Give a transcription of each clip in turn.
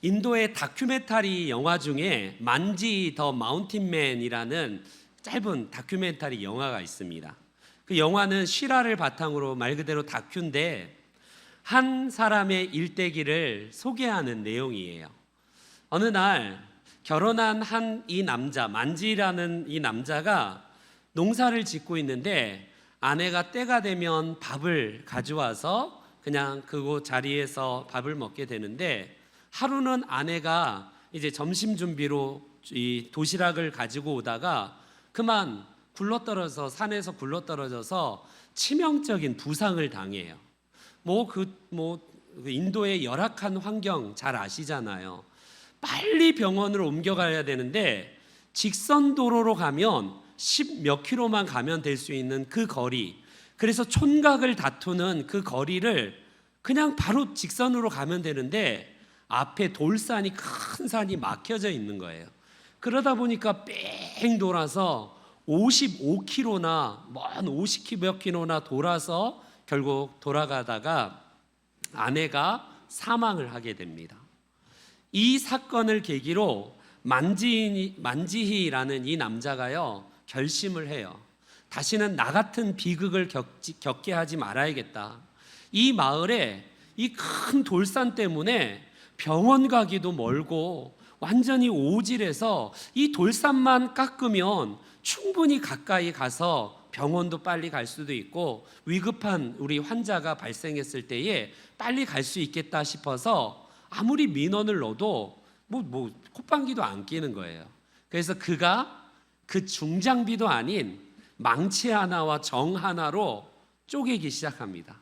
인도의 다큐멘터리 영화 중에 만지 더 마운틴맨이라는 짧은 다큐멘터리 영화가 있습니다. 그 영화는 실화를 바탕으로 말 그대로 다큐인데 한 사람의 일대기를 소개하는 내용이에요. 어느 날 결혼한 이 남자, 만지라는 이 남자가 농사를 짓고 있는데 아내가 때가 되면 밥을 가져와서 그냥 그곳 자리에서 밥을 먹게 되는데, 하루는 아내가 이제 점심 준비로 이 도시락을 가지고 오다가 그만 산에서 굴러떨어져서 치명적인 부상을 당해요. 인도의 열악한 환경 잘 아시잖아요. 빨리 병원으로 옮겨가야 되는데 직선 도로로 가면 10 몇 킬로만 가면 될 수 있는 그 거리, 그래서 촌각을 다투는 그 거리를 그냥 바로 직선으로 가면 되는데 앞에 돌산이, 큰 산이 막혀져 있는 거예요. 그러다 보니까 뺑 돌아서 55km나 먼 50몇 킬로나 돌아서 결국 돌아가다가 아내가 사망을 하게 됩니다. 이 사건을 계기로 만지히라는 이 남자가요 결심을 해요. 다시는 나 같은 비극을 겪게 하지 말아야겠다. 이 마을에 이 큰 돌산 때문에 병원 가기도 멀고 완전히 오질해서 이 돌산만 깎으면 충분히 가까이 가서 병원도 빨리 갈 수도 있고 위급한 우리 환자가 발생했을 때에 빨리 갈 수 있겠다 싶어서 아무리 민원을 넣어도 콧방귀도 안 끼는 거예요. 그래서 그가 그 중장비도 아닌 망치 하나와 정 하나로 쪼개기 시작합니다.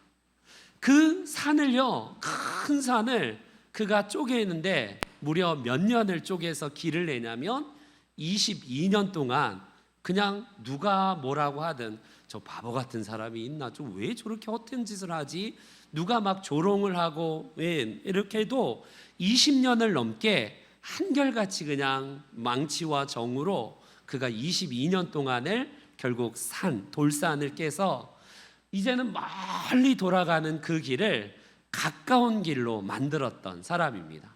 그 산을요, 큰 산을 그가 쪼개는데 무려 몇 년을 쪼개서 길을 내냐면 22년 동안 그냥 누가 뭐라고 하든 저 바보 같은 사람이 있나, 왜 저렇게 허튼 짓을 하지, 누가 막 조롱을 하고 왜 이렇게 해도 20년을 넘게 한결같이 그냥 망치와 정으로 그가 22년 동안을 결국 돌산을 깨서 이제는 멀리 돌아가는 그 길을 가까운 길로 만들었던 사람입니다.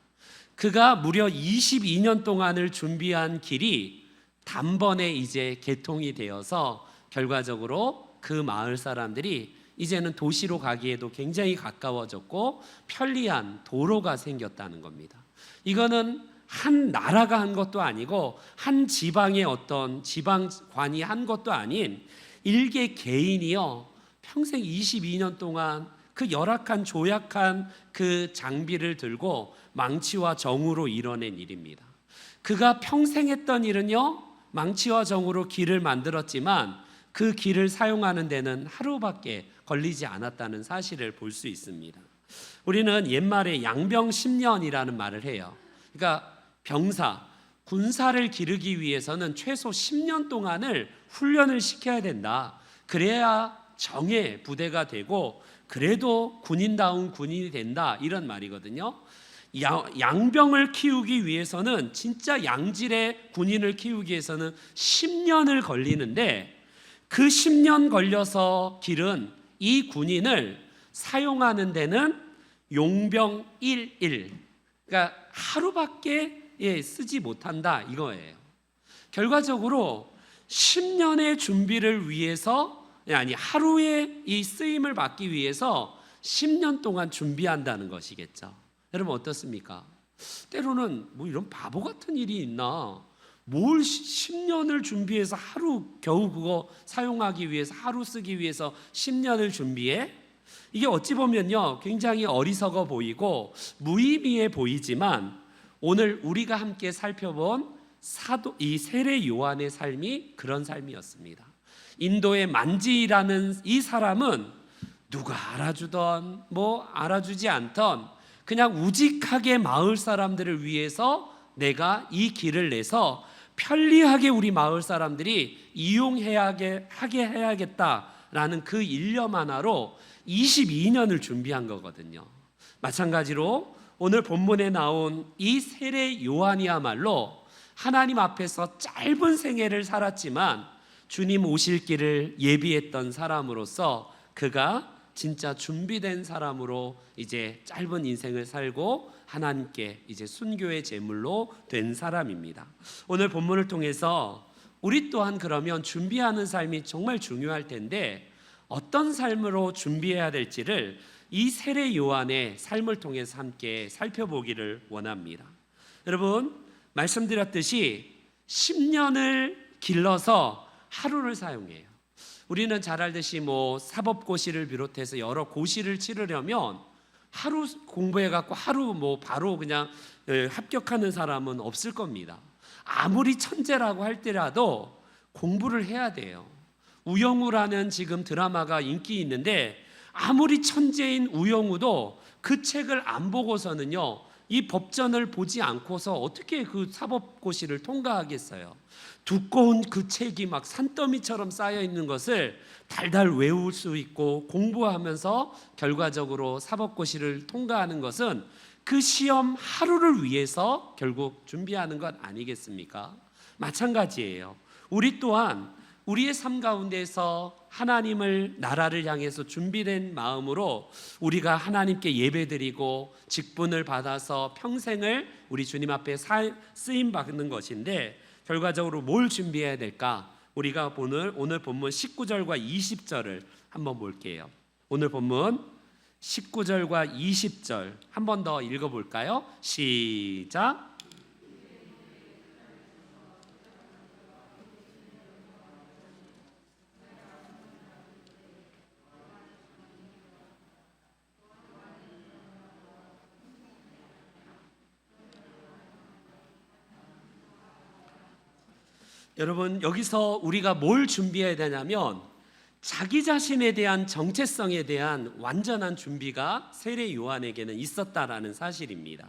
그가 무려 22년 동안을 준비한 길이 단번에 이제 개통이 되어서 결과적으로 그 마을 사람들이 이제는 도시로 가기에도 굉장히 가까워졌고 편리한 도로가 생겼다는 겁니다. 이거는 한 나라가 한 것도 아니고 한 지방의 어떤 지방관이 한 것도 아닌 일개 개인이요 평생 22년 동안 그 열악한 조약한 그 장비를 들고 망치와 정으로 이뤄낸 일입니다. 그가 평생 했던 일은요 망치와 정으로 길을 만들었지만 그 길을 사용하는 데는 하루밖에 걸리지 않았다는 사실을 볼 수 있습니다. 우리는 옛말에 양병 10년이라는 말을 해요. 그러니까 군사를 기르기 위해서는 최소 10년 동안을 훈련을 시켜야 된다. 그래야 정예 부대가 되고 그래도 군인다운 군인이 된다, 이런 말이거든요. 양병을 키우기 위해서는, 진짜 양질의 군인을 키우기 위해서는 10년을 걸리는데 그 10년 걸려서 기른 이 군인을 사용하는 데는 용병 1일, 그러니까 하루밖에 쓰지 못한다 이거예요. 결과적으로 10년의 준비를 위해서, 하루의 이 쓰임을 받기 위해서 10년 동안 준비한다는 것이겠죠. 여러분 어떻습니까? 때로는 이런 바보 같은 일이 있나, 뭘 10년을 준비해서 겨우 그거 사용하기 위해서, 하루 쓰기 위해서 10년을 준비해? 이게 어찌 보면요 굉장히 어리석어 보이고 무의미해 보이지만 오늘 우리가 함께 살펴본 이 세례 요한의 삶이 그런 삶이었습니다. 인도의 만지라는 이 사람은 누가 알아주던 알아주지 않던 그냥 우직하게 마을 사람들을 위해서 내가 이 길을 내서 편리하게 우리 마을 사람들이 이용하게 해야겠다라는 그 일념 하나로 22년을 준비한 거거든요. 마찬가지로 오늘 본문에 나온 이 세례 요한이야말로 하나님 앞에서 짧은 생애를 살았지만 주님 오실 길을 예비했던 사람으로서 그가 진짜 준비된 사람으로 이제 짧은 인생을 살고 하나님께 이제 순교의 제물로 된 사람입니다. 오늘 본문을 통해서 우리 또한 그러면 준비하는 삶이 정말 중요할 텐데 어떤 삶으로 준비해야 될지를 이 세례 요한의 삶을 통해서 함께 살펴보기를 원합니다. 여러분, 말씀드렸듯이 10년을 길러서 하루를 사용해요. 우리는 잘 알듯이 사법고시를 비롯해서 여러 고시를 치르려면 하루 공부해갖고 하루 바로 그냥 합격하는 사람은 없을 겁니다. 아무리 천재라고 할지라도 공부를 해야 돼요. 우영우라는 지금 드라마가 인기 있는데 아무리 천재인 우영우도 그 책을 안 보고서는요, 이 법전을 보지 않고서 어떻게 그 사법고시를 통과하겠어요? 두꺼운 그 책이 막 산더미처럼 쌓여 있는 것을 달달 외울 수 있고 공부하면서 결과적으로 사법고시를 통과하는 것은 그 시험 하루를 위해서 결국 준비하는 것 아니겠습니까? 마찬가지예요. 우리 또한 우리의 삶 가운데서 하나님을 나라를 향해서 준비된 마음으로 우리가 하나님께 예배드리고 직분을 받아서 평생을 우리 주님 앞에 쓰임 받는 것인데 결과적으로 뭘 준비해야 될까? 우리가 오늘 본문 19절과 20절을 한번 볼게요. 오늘 본문 19절과 20절 한 번 더 읽어볼까요? 시작. 여러분, 여기서 우리가 뭘 준비해야 되냐면 자기 자신에 대한 정체성에 대한 완전한 준비가 세례 요한에게는 있었다라는 사실입니다.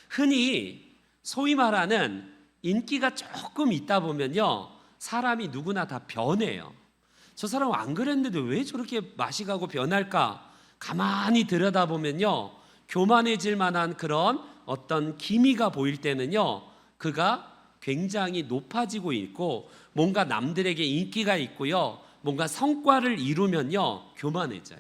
흔히 소위 말하는 인기가 조금 있다 보면요, 사람이 누구나 다 변해요. 저 사람 안 그랬는데 왜 저렇게 맛이 가고 변할까? 가만히 들여다보면요, 교만해질 만한 그런 어떤 기미가 보일 때는요, 그가 굉장히 높아지고 있고 뭔가 남들에게 인기가 있고요, 뭔가 성과를 이루면요 교만해져요.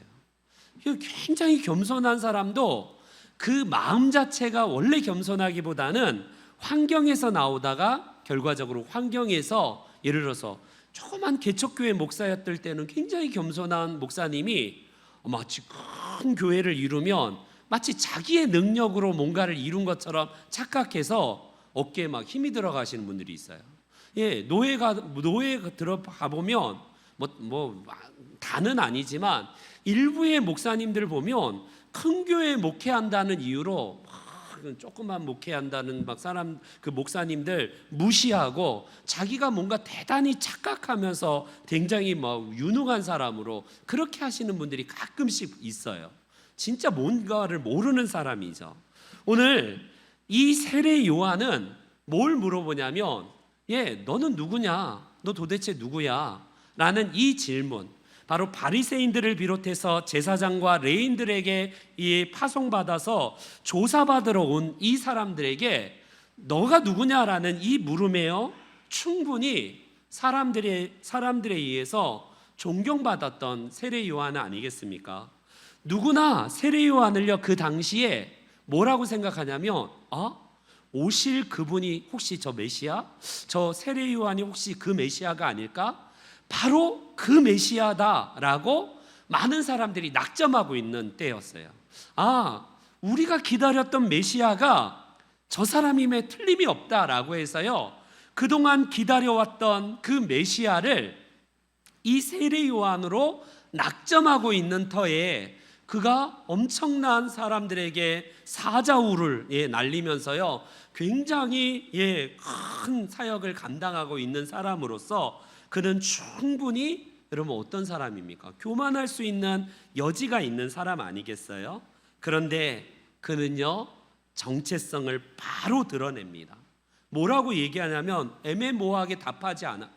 굉장히 겸손한 사람도 그 마음 자체가 원래 겸손하기보다는 환경에서 나오다가 결과적으로 환경에서, 예를 들어서 조그만 개척교회 목사였을 때는 굉장히 겸손한 목사님이 마치 큰 교회를 이루면 마치 자기의 능력으로 뭔가를 이룬 것처럼 착각해서 어깨에 막 힘이 들어가시는 분들이 있어요. 노예 들어가 보면 다는 아니지만 일부의 목사님들 보면 큰 교회 목회한다는 이유로 조금만 목회한다는 사람 그 목사님들 무시하고 자기가 뭔가 대단히 착각하면서 굉장히 유능한 사람으로 그렇게 하시는 분들이 가끔씩 있어요. 진짜 뭔가를 모르는 사람이죠. 오늘 이 세례 요한은 뭘 물어보냐면 너는 누구냐? 너 도대체 누구야? 라는 이 질문, 바로 바리새인들을 비롯해서 제사장과 레인들에게 파송받아서 조사받으러 온 이 사람들에게 너가 누구냐라는 이 물음에요, 충분히 사람들에 의해서 존경받았던 세례 요한은 아니겠습니까? 누구나 세례 요한을요 그 당시에 뭐라고 생각하냐면 오실 그분이 혹시 저 메시아? 저 세례 요한이 혹시 그 메시아가 아닐까? 바로 그 메시아다라고 많은 사람들이 낙점하고 있는 때였어요. 우리가 기다렸던 메시아가 저 사람임에 틀림이 없다라고 해서요, 그동안 기다려왔던 그 메시아를 이 세례 요한으로 낙점하고 있는 터에 그가 엄청난 사람들에게 사자우를 날리면서요 굉장히 큰 사역을 감당하고 있는 사람으로서 그는 충분히, 여러분 어떤 사람입니까? 교만할 수 있는 여지가 있는 사람 아니겠어요? 그런데 그는요 정체성을 바로 드러냅니다. 뭐라고 얘기하냐면 애매모호하게 답하지 않아.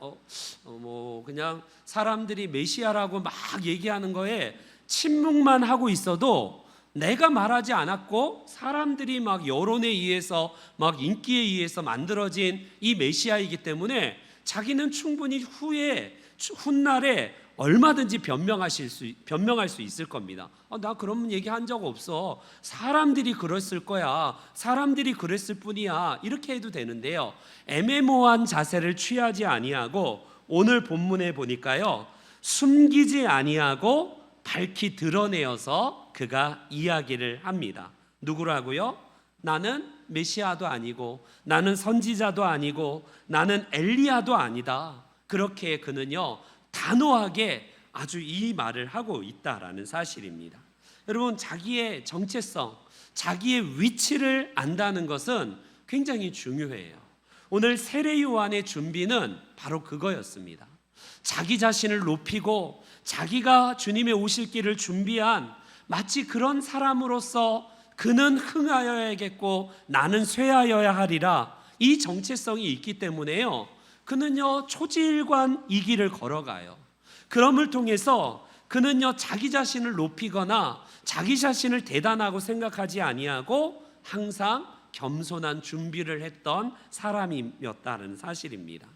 그냥 사람들이 메시아라고 막 얘기하는 거에 침묵만 하고 있어도 내가 말하지 않았고 사람들이 막 여론에 의해서 막 인기에 의해서 만들어진 이 메시아이기 때문에 자기는 충분히 훗날에 얼마든지 변명할 수 있을 겁니다. 나 그런 얘기 한 적 없어. 사람들이 그랬을 거야. 사람들이 그랬을 뿐이야. 이렇게 해도 되는데요. 애매모호한 자세를 취하지 아니하고 오늘 본문에 보니까요. 숨기지 아니하고 밝히 드러내어서 그가 이야기를 합니다. 누구라고요? 나는 메시아도 아니고 나는 선지자도 아니고 나는 엘리야도 아니다. 그렇게 그는요 단호하게 아주 이 말을 하고 있다라는 사실입니다. 여러분, 자기의 정체성, 자기의 위치를 안다는 것은 굉장히 중요해요. 오늘 세례 요한의 준비는 바로 그거였습니다. 자기 자신을 높이고 자기가 주님의 오실 길을 준비한 마치 그런 사람으로서 그는 흥하여야겠고 나는 쇠하여야 하리라, 이 정체성이 있기 때문에요. 그는요 초지일관 이 길을 걸어가요. 그럼을 통해서 그는요 자기 자신을 높이거나 자기 자신을 대단하고 생각하지 아니하고 항상 겸손한 준비를 했던 사람이었다는 사실입니다.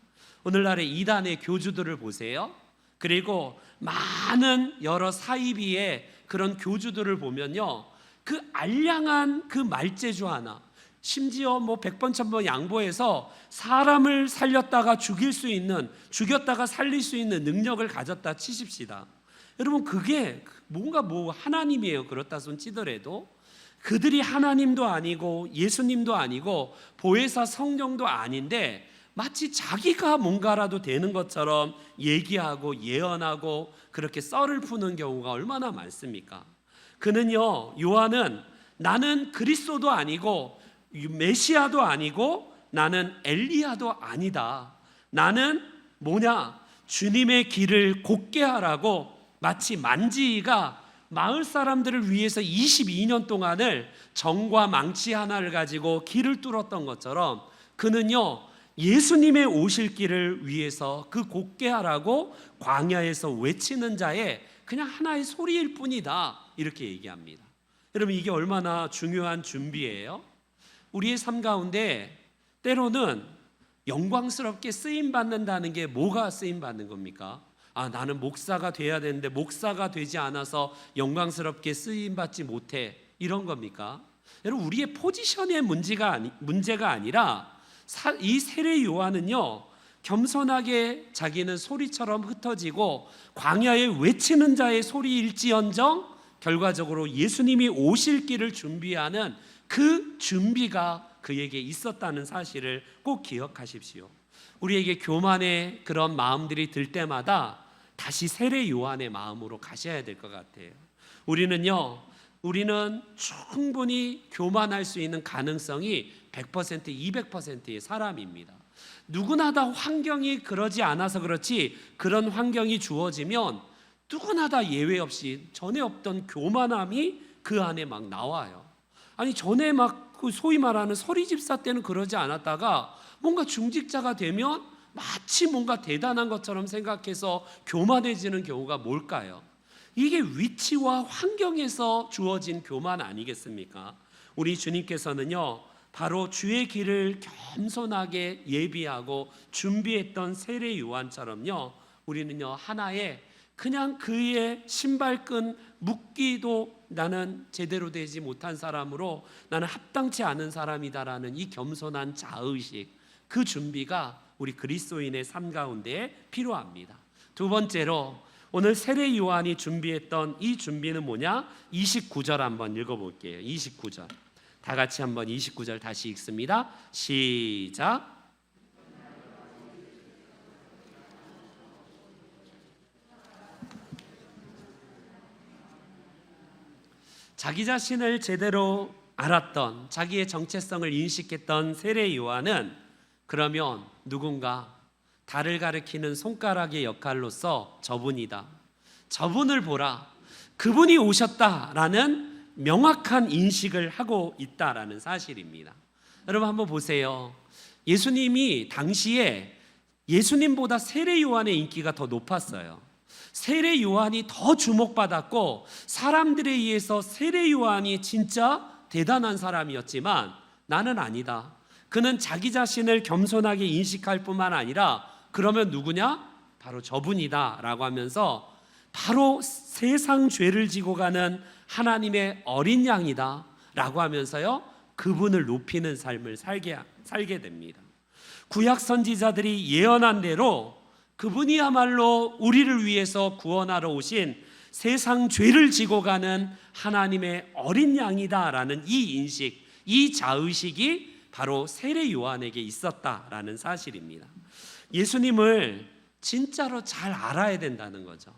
오늘날의 이단의 교주들을 보세요. 그리고 많은 여러 사이비의 그런 교주들을 보면요, 그 알량한 그 말재주 하나, 심지어 100번 1000번 양보해서 사람을 살렸다가 죽였다가 살릴 수 있는 능력을 가졌다 치십시다. 여러분, 그게 뭔가 하나님이에요. 그렇다 손 치더라도 그들이 하나님도 아니고 예수님도 아니고 보혜사 성령도 아닌데 마치 자기가 뭔가라도 되는 것처럼 얘기하고 예언하고 그렇게 썰을 푸는 경우가 얼마나 많습니까? 그는요, 요한은 나는 그리스도도 아니고 메시아도 아니고 나는 엘리야도 아니다. 나는 주님의 길을 곧게 하라고 마치 만지가 마을 사람들을 위해서 22년 동안을 정과 망치 하나를 가지고 길을 뚫었던 것처럼 그는요 예수님의 오실 길을 위해서 그 곧게 하라고 광야에서 외치는 자의 그냥 하나의 소리일 뿐이다, 이렇게 얘기합니다. 여러분, 이게 얼마나 중요한 준비예요? 우리의 삶 가운데 때로는 영광스럽게 쓰임받는다는 게 뭐가 쓰임받는 겁니까? 나는 목사가 돼야 되는데 목사가 되지 않아서 영광스럽게 쓰임받지 못해, 이런 겁니까? 여러분, 우리의 포지션의 문제가 아니라 이 세례 요한은요 겸손하게 자기는 소리처럼 흩어지고 광야에 외치는 자의 소리일지언정 결과적으로 예수님이 오실 길을 준비하는 그 준비가 그에게 있었다는 사실을 꼭 기억하십시오. 우리에게 교만의 그런 마음들이 들 때마다 다시 세례 요한의 마음으로 가셔야 될 것 같아요. 우리는 충분히 교만할 수 있는 가능성이 100%, 200%의 사람입니다. 누구나 다 환경이 그러지 않아서 그렇지, 그런 환경이 주어지면 누구나 다 예외 없이 전에 없던 교만함이 그 안에 막 나와요. 전에 소위 말하는 서리집사 때는 그러지 않았다가 뭔가 중직자가 되면 마치 뭔가 대단한 것처럼 생각해서 교만해지는 경우가 뭘까요? 이게 위치와 환경에서 주어진 교만 아니겠습니까? 우리 주님께서는요 바로 주의 길을 겸손하게 예비하고 준비했던 세례 요한처럼요 우리는요 하나의 그냥 그의 신발끈 묶기도 나는 제대로 되지 못한 사람으로 나는 합당치 않은 사람이다라는 이 겸손한 자의식, 그 준비가 우리 그리스도인의 삶 가운데 필요합니다. 두 번째로 오늘 세례 요한이 준비했던 이 준비는 뭐냐? 29절 한번 읽어볼게요. 29절 다 같이 한번 29절 다시 읽습니다. 시작. 자기 자신을 제대로 알았던, 자기의 정체성을 인식했던 세례 요한은 그러면 누군가 달을 가리키는 손가락의 역할로서 저분이다, 저분을 보라, 그분이 오셨다라는 명확한 인식을 하고 있다라는 사실입니다. 여러분 한번 보세요. 예수님이 당시에 예수님보다 세례 요한의 인기가 더 높았어요. 세례 요한이 더 주목받았고 사람들에 의해서 세례 요한이 진짜 대단한 사람이었지만 나는 아니다. 그는 자기 자신을 겸손하게 인식할 뿐만 아니라 그러면 누구냐? 바로 저분이다 라고 하면서 바로 세상 죄를 지고 가는 하나님의 어린 양이다 라고 하면서요, 그분을 높이는 삶을 살게 됩니다. 구약 선지자들이 예언한 대로 그분이야말로 우리를 위해서 구원하러 오신 세상 죄를 지고 가는 하나님의 어린 양이다라는 이 인식, 이 자의식이 바로 세례 요한에게 있었다라는 사실입니다. 예수님을 진짜로 잘 알아야 된다는 거죠.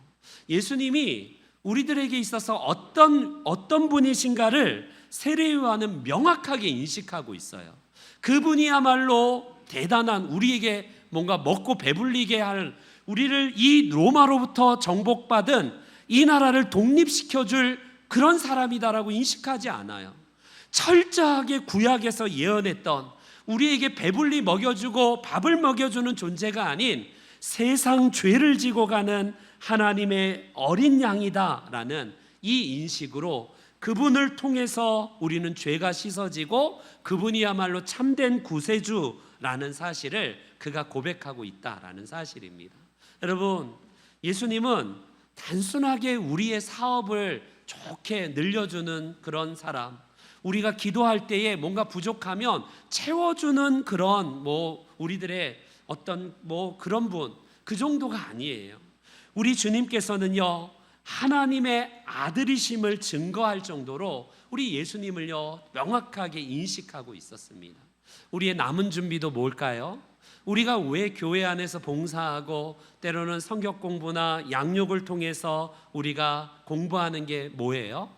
예수님이 우리들에게 있어서 어떤 분이신가를 세례 요한은 명확하게 인식하고 있어요. 그분이야말로 대단한, 우리에게 뭔가 먹고 배불리게 할, 우리를 이 로마로부터 정복받은 이 나라를 독립시켜줄 그런 사람이다라고 인식하지 않아요. 철저하게 구약에서 예언했던, 우리에게 배불리 먹여주고 밥을 먹여주는 존재가 아닌 세상 죄를 지고 가는 하나님의 어린 양이다라는 이 인식으로 그분을 통해서 우리는 죄가 씻어지고 그분이야말로 참된 구세주라는 사실을 그가 고백하고 있다라는 사실입니다. 여러분, 예수님은 단순하게 우리의 사업을 좋게 늘려주는 그런 사람, 우리가 기도할 때에 뭔가 부족하면 채워주는 그런 우리들의 어떤 그런 분, 그 정도가 아니에요. 우리 주님께서는요, 하나님의 아들이심을 증거할 정도로 우리 예수님을요 명확하게 인식하고 있었습니다. 우리의 남은 준비도 뭘까요? 우리가 왜 교회 안에서 봉사하고 때로는 성경 공부나 양육을 통해서 우리가 공부하는 게 뭐예요?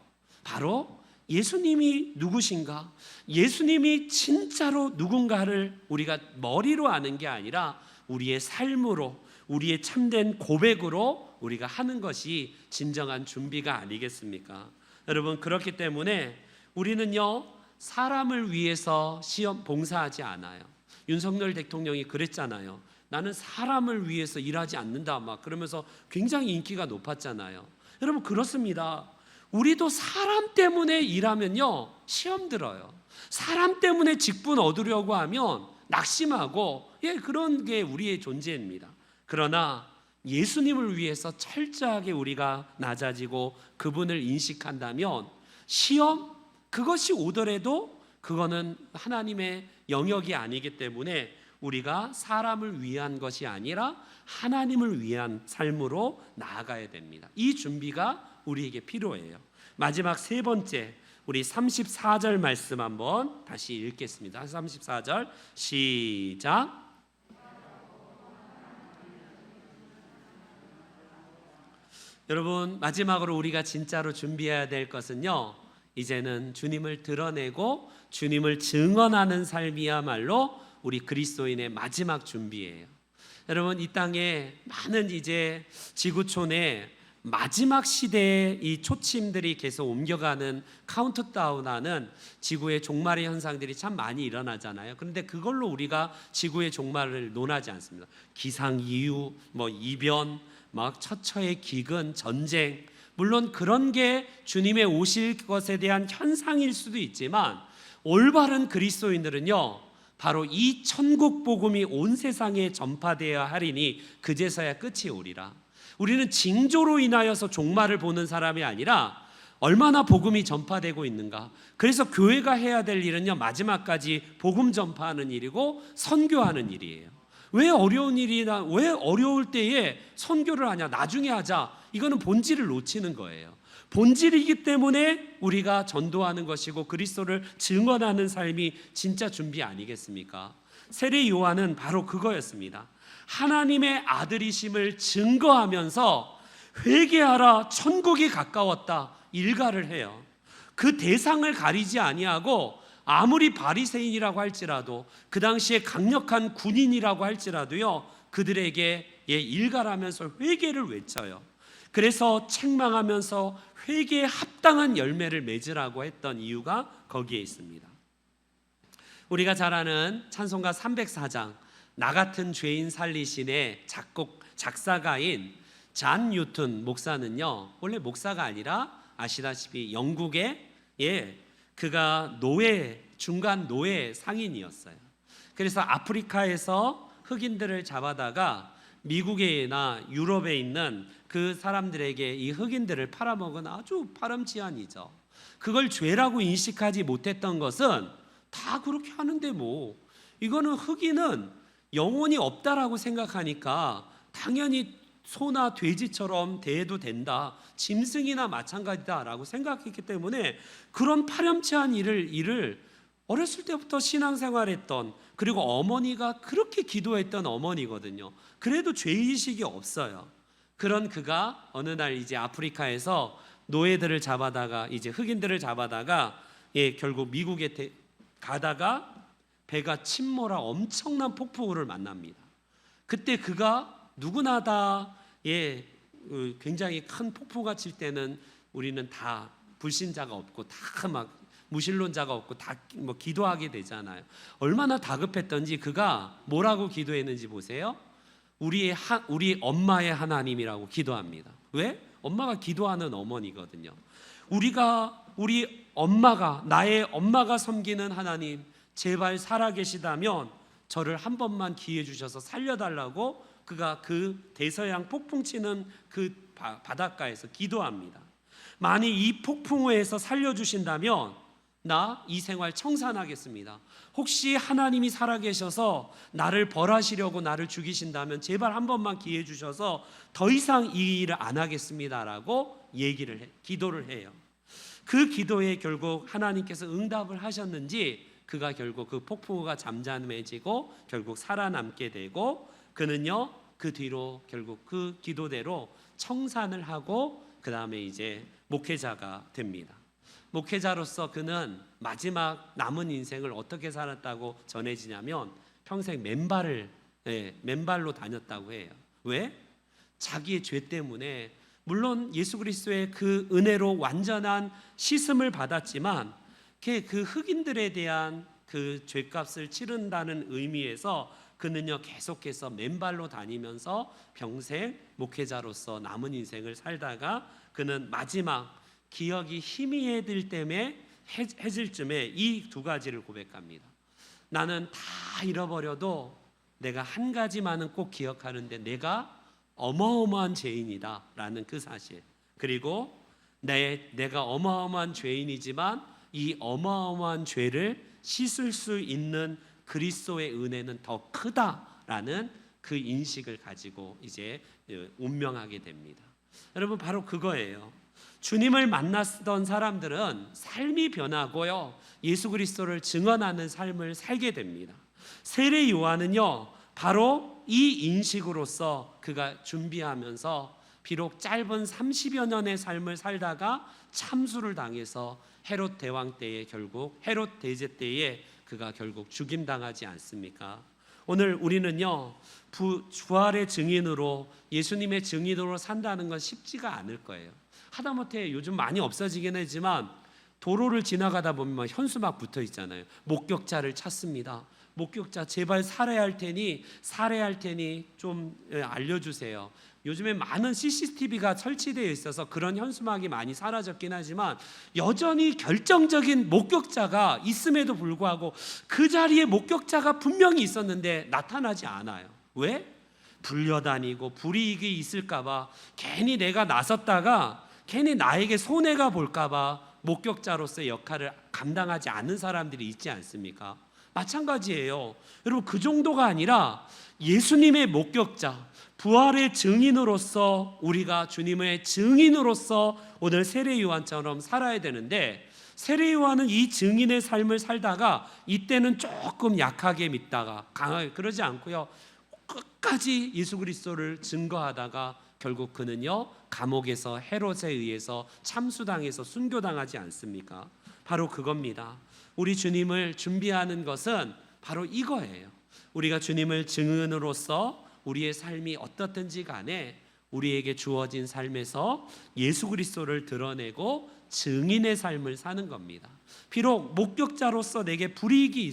바로 예수님이 누구신가? 예수님이 진짜로 누군가를 우리가 머리로 아는 게 아니라 우리의 삶으로, 우리의 참된 고백으로 우리가 하는 것이 진정한 준비가 아니겠습니까? 여러분, 그렇기 때문에 우리는요 사람을 위해서 시험 봉사하지 않아요. 윤석열 대통령이 그랬잖아요. 나는 사람을 위해서 일하지 않는다 막 그러면서 굉장히 인기가 높았잖아요. 여러분, 그렇습니다. 우리도 사람 때문에 일하면요 시험 들어요. 사람 때문에 직분 얻으려고 하면 낙심하고, 그런 게 우리의 존재입니다. 그러나 예수님을 위해서 철저하게 우리가 낮아지고 그분을 인식한다면 시험, 그것이 오더라도 그거는 하나님의 영역이 아니기 때문에 우리가 사람을 위한 것이 아니라 하나님을 위한 삶으로 나아가야 됩니다. 이 준비가 우리에게 필요해요. 마지막 세 번째, 우리 34절 말씀 한번 다시 읽겠습니다. 34절 시작. 여러분, 마지막으로 우리가 진짜로 준비해야 될 것은요, 이제는 주님을 드러내고 주님을 증언하는 삶이야말로 우리 그리스도인의 마지막 준비예요. 여러분, 이 땅에 많은 이제 지구촌에 마지막 시대의 이 초침들이 계속 옮겨가는, 카운트다운하는 지구의 종말의 현상들이 참 많이 일어나잖아요. 그런데 그걸로 우리가 지구의 종말을 논하지 않습니다. 기상이유, 이변, 처처의 기근, 전쟁, 물론 그런 게 주님의 오실 것에 대한 현상일 수도 있지만, 올바른 그리스도인들은요 바로 이 천국 복음이 온 세상에 전파되어야 하리니 그제서야 끝이 오리라. 우리는 징조로 인하여서 종말을 보는 사람이 아니라 얼마나 복음이 전파되고 있는가. 그래서 교회가 해야 될 일은요 마지막까지 복음 전파하는 일이고 선교하는 일이에요. 왜 어려운 일이나 왜 어려울 때에 선교를 하냐, 나중에 하자, 이거는 본질을 놓치는 거예요. 본질이기 때문에 우리가 전도하는 것이고 그리스도를 증언하는 삶이 진짜 준비 아니겠습니까? 세례 요한은 바로 그거였습니다. 하나님의 아들이심을 증거하면서 회개하라, 천국이 가까웠다 일가를 해요. 그 대상을 가리지 아니하고 아무리 바리새인이라고 할지라도, 그 당시에 강력한 군인이라고 할지라도요 그들에게 일갈하면서 회개를 외쳐요. 그래서 책망하면서 회개에 합당한 열매를 맺으라고 했던 이유가 거기에 있습니다. 우리가 잘 아는 찬송가 304장, 나 같은 죄인 살리신의 작사가인 잔 뉴튼 목사는요 원래 목사가 아니라 아시다시피 영국의 그가 중간 노예 상인이었어요. 그래서 아프리카에서 흑인들을 잡아다가 미국이나 유럽에 있는 그 사람들에게 이 흑인들을 팔아먹은 아주 파렴치한이죠. 그걸 죄라고 인식하지 못했던 것은 다 그렇게 하는데 뭐 이거는 흑인은 영혼이 없다라고 생각하니까 당연히 소나 돼지처럼 대해도 된다, 짐승이나 마찬가지다라고 생각했기 때문에 그런 파렴치한 일을 어렸을 때부터 신앙생활했던, 그리고 어머니가 그렇게 기도했던 어머니거든요. 그래도 죄의식이 없어요. 그런 그가 어느 날 이제 아프리카에서 노예들을 잡아다가, 이제 흑인들을 잡아다가 결국 미국에 가다가 배가 침몰한 엄청난 폭풍우를 만납니다. 그때 그가 누구나 다 굉장히 큰 폭풍우가 칠 때는 우리는 다 불신자가 없고 다 막 무신론자가 없고 다 뭐 기도하게 되잖아요. 얼마나 다급했던지 그가 뭐라고 기도했는지 보세요. 우리 엄마의 하나님이라고 기도합니다. 왜? 엄마가 기도하는 어머니거든요. 우리 엄마가, 나의 엄마가 섬기는 하나님, 제발 살아계시다면 저를 한 번만 기회 주셔서 살려달라고 그가 그 대서양 폭풍 치는 그 바닷가에서 기도합니다. 만약 이 폭풍우에서 살려주신다면 나 이 생활 청산하겠습니다. 혹시 하나님이 살아계셔서 나를 벌하시려고 나를 죽이신다면 제발 한 번만 기회 주셔서 더 이상 이 일을 안 하겠습니다라고 기도를 해요. 그 기도에 결국 하나님께서 응답을 하셨는지 그가 결국 그 폭풍우가 잠잠해지고 결국 살아남게 되고, 그는요 그 뒤로 결국 그 기도대로 청산을 하고 그 다음에 이제 목회자가 됩니다. 목회자로서 그는 마지막 남은 인생을 어떻게 살았다고 전해지냐면 평생 맨발로 다녔다고 해요. 왜? 자기의 죄 때문에. 물론 예수 그리스도의 그 은혜로 완전한 씻음을 받았지만 그 흑인들에 대한 그 죄값을 치른다는 의미에서 그는요 계속해서 맨발로 다니면서 평생 목회자로서 남은 인생을 살다가 그는 마지막 기억이 희미해질 때문에 해질 쯤에 이 두 가지를 고백합니다. 나는 다 잃어버려도 내가 한 가지만은 꼭 기억하는데 내가 어마어마한 죄인이다 라는 그 사실, 그리고 내가 어마어마한 죄인이지만 이 어마어마한 죄를 씻을 수 있는 그리스도의 은혜는 더 크다라는 그 인식을 가지고 이제 운명하게 됩니다. 여러분, 바로 그거예요. 주님을 만났던 사람들은 삶이 변하고요 예수 그리스도를 증언하는 삶을 살게 됩니다. 세례 요한은요 바로 이 인식으로서 그가 준비하면서 비록 짧은 30여 년의 삶을 살다가 참수를 당해서 헤롯 대왕 때에, 결국 헤롯 대제 때에 그가 결국 죽임당하지 않습니까? 오늘 우리는요 부활의 증인으로, 예수님의 증인으로 산다는 건 쉽지가 않을 거예요. 하다못해 요즘 많이 없어지긴 하지만 도로를 지나가다 보면 현수막 붙어 있잖아요. 목격자를 찾습니다. 목격자 제발 살해할 테니 좀 알려주세요. 요즘에 많은 CCTV가 설치되어 있어서 그런 현수막이 많이 사라졌긴 하지만 여전히 결정적인 목격자가 있음에도 불구하고 그 자리에 목격자가 분명히 있었는데 나타나지 않아요. 왜? 불려다니고 불이익이 있을까 봐, 괜히 내가 나섰다가 괜히 나에게 손해가 볼까 봐 목격자로서의 역할을 감당하지 않는 사람들이 있지 않습니까? 마찬가지예요. 여러분, 그 정도가 아니라 예수님의 목격자, 부활의 증인으로서 우리가 주님의 증인으로서 오늘 세례 요한처럼 살아야 되는데, 세례 요한은 이 증인의 삶을 살다가 이때는 조금 약하게 믿다가 강하게, 그러지 않고요 끝까지 예수 그리스도를 증거하다가 결국 그는요 감옥에서 헤롯에 의해서 참수당해서 순교당하지 않습니까? 바로 그겁니다. 우리 주님을 준비하는 것은 바로 이거예요. 우리가 주님을 증인으로서 우리의 삶이 어떻든지 간에 우리에게 주어진 삶에서 예수 그리스도를 드러내고 증인의 삶을 사는 겁니다. 비록 목격자로서 내게 불이익이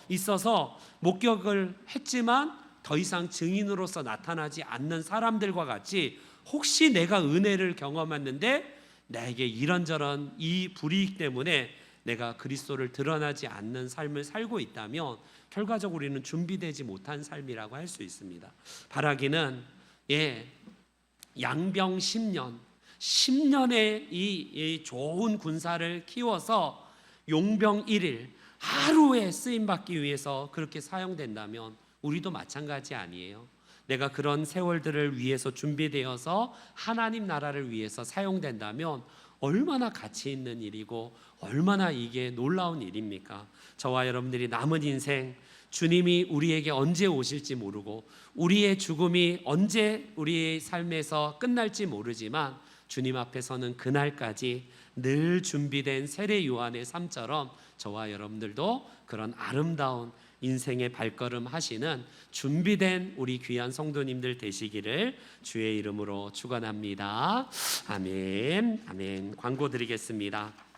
있어서 목격을 했지만 더 이상 증인으로서 나타나지 않는 사람들과 같이, 혹시 내가 은혜를 경험했는데 나에게 이런저런 이 불이익 때문에 내가 그리스도를 드러나지 않는 삶을 살고 있다면 결과적으로 우리는 준비되지 못한 삶이라고 할 수 있습니다. 바라기는 양병 10년의 이 좋은 군사를 키워서 용병 1일 하루에 쓰임 받기 위해서 그렇게 사용된다면 우리도 마찬가지 아니에요? 내가 그런 세월들을 위해서 준비되어서 하나님 나라를 위해서 사용된다면 얼마나 가치 있는 일이고 얼마나 이게 놀라운 일입니까? 저와 여러분들이 남은 인생, 주님이 우리에게 언제 오실지 모르고 우리의 죽음이 언제 우리의 삶에서 끝날지 모르지만 주님 앞에서는 그날까지 늘 준비된 세례 요한의 삶처럼 저와 여러분들도 그런 아름다운 인생의 발걸음 하시는 준비된 우리 귀한 성도님들 되시기를 주의 이름으로 축원합니다. 아멘. 아멘. 광고 드리겠습니다.